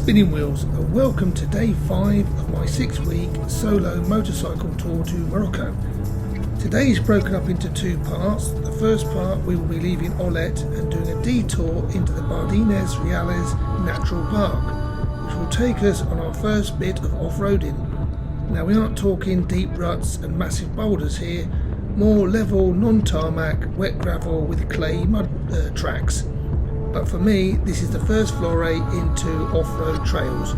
Spinningwheels, and welcome to day 5 of my 6-week solo motorcycle tour to Morocco. Today is broken up into 2 parts. The first part we will be leaving Olet and doing a detour into the Bardenas Natural Park, which will take us on our first bit of off-roading. Now we aren't talking deep ruts and massive boulders here, more level, non-tarmac, wet gravel with clay mud tracks. But for me, this is the first foray into off-road trails.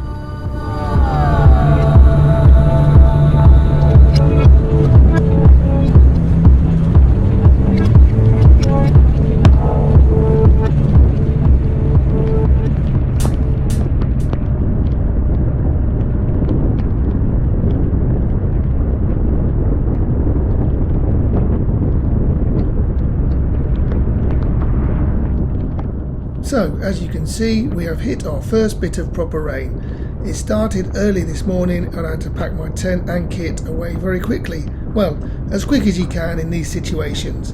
So, as you can see, we have hit our first bit of proper rain. It started early this morning and I had to pack my tent and kit away very quickly. Well, as quick as you can in these situations.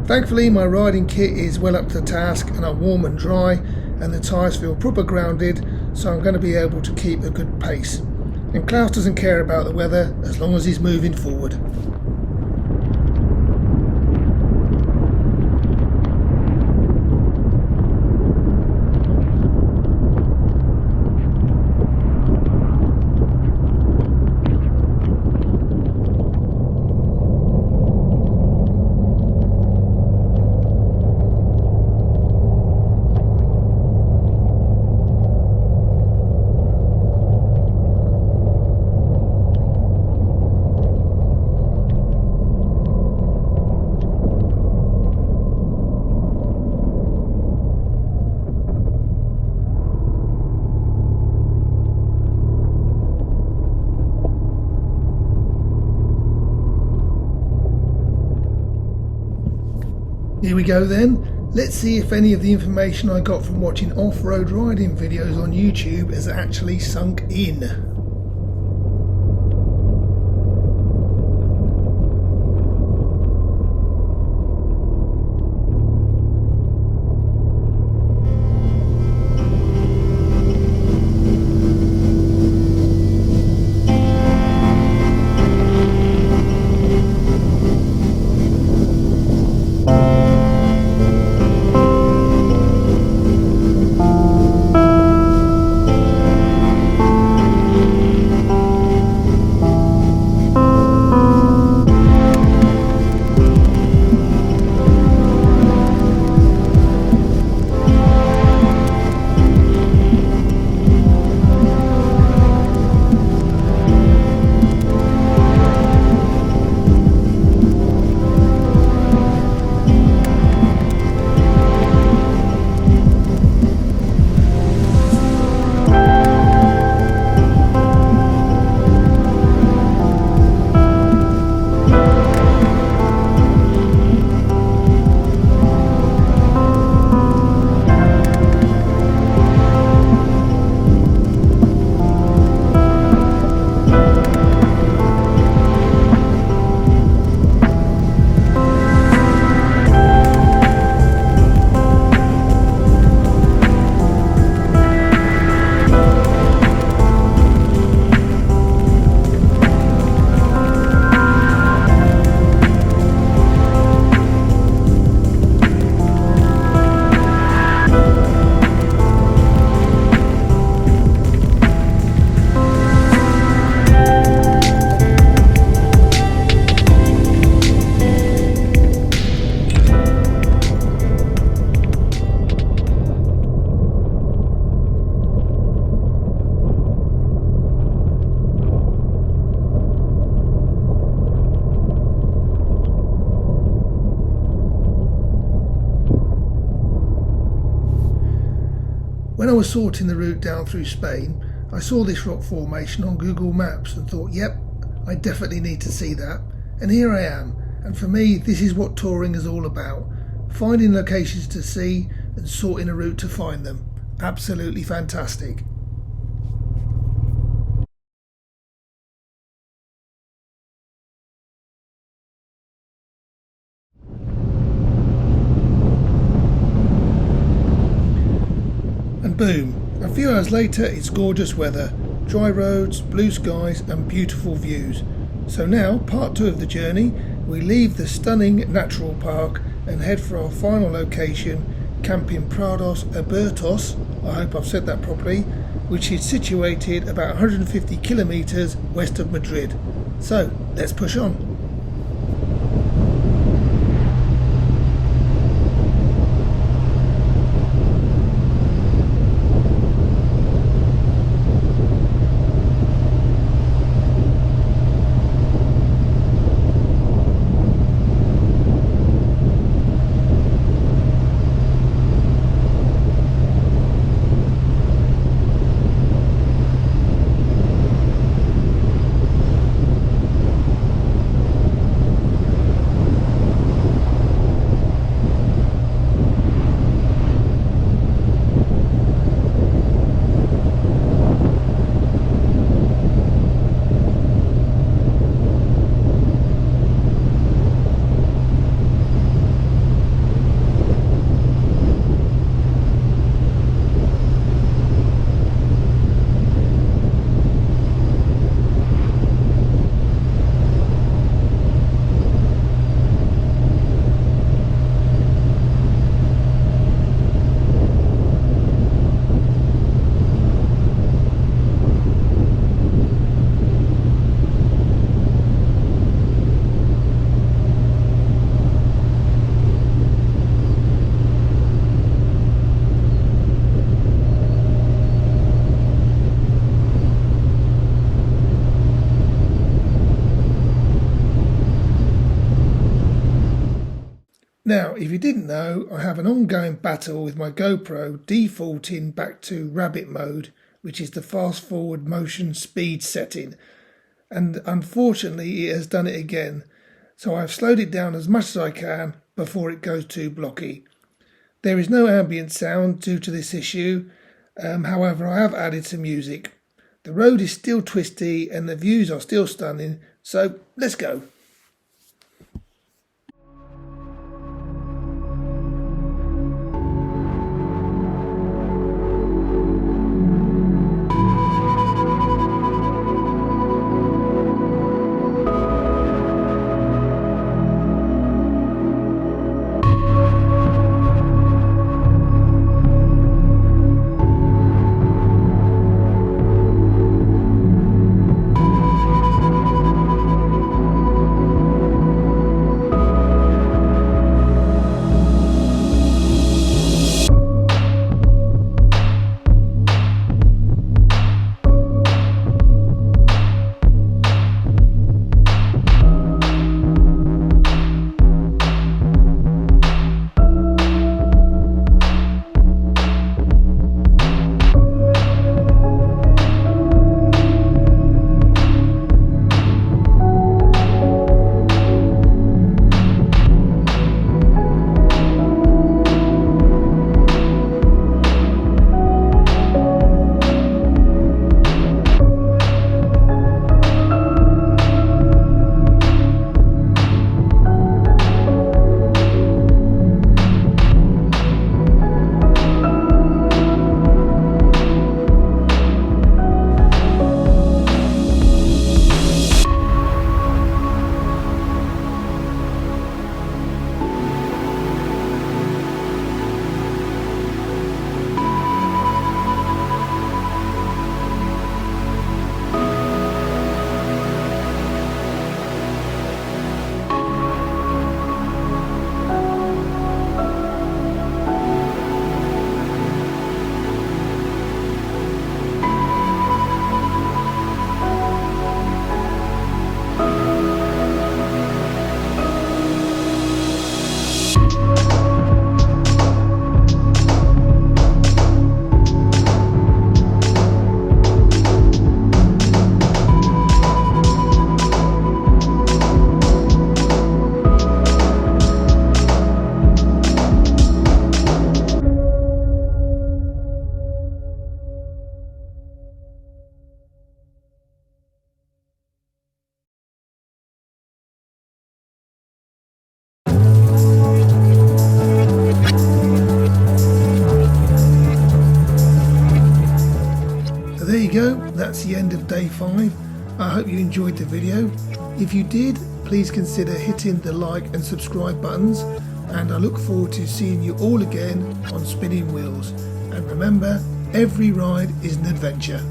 Thankfully my riding kit is well up to the task and I'm warm and dry and the tyres feel proper grounded, so I'm going to be able to keep a good pace. And Klaus doesn't care about the weather as long as he's moving forward. Here we go then. Let's see if any of the information I got from watching off-road riding videos on YouTube has actually sunk in. When I was sorting the route down through Spain, I saw this rock formation on Google Maps and thought, yep, I definitely need to see that. And here I am. And for me, this is what touring is all about. Finding locations to see and sorting a route to find them. Absolutely fantastic. boom, A few hours later it's gorgeous weather, dry roads, blue skies and beautiful views. So now, part 2 of the journey, we leave the stunning natural park and head for our final location, Camping Prados Abertos, I hope I've said that properly, which is situated about 150 kilometres west of Madrid. So, let's push on. Now, if you didn't know, I have an ongoing battle with my GoPro defaulting back to rabbit mode, which is the fast forward motion speed setting, and unfortunately it has done it again. So I've slowed it down as much as I can before it goes too blocky. There is no ambient sound due to this issue, however I have added some music. The road is still twisty and the views are still stunning, so let's go. that's the end of day 5. I hope you enjoyed the video. If you did, please consider hitting the like and subscribe buttons, and I look forward to seeing you all again on Spinning Wheels. And remember, every ride is an adventure.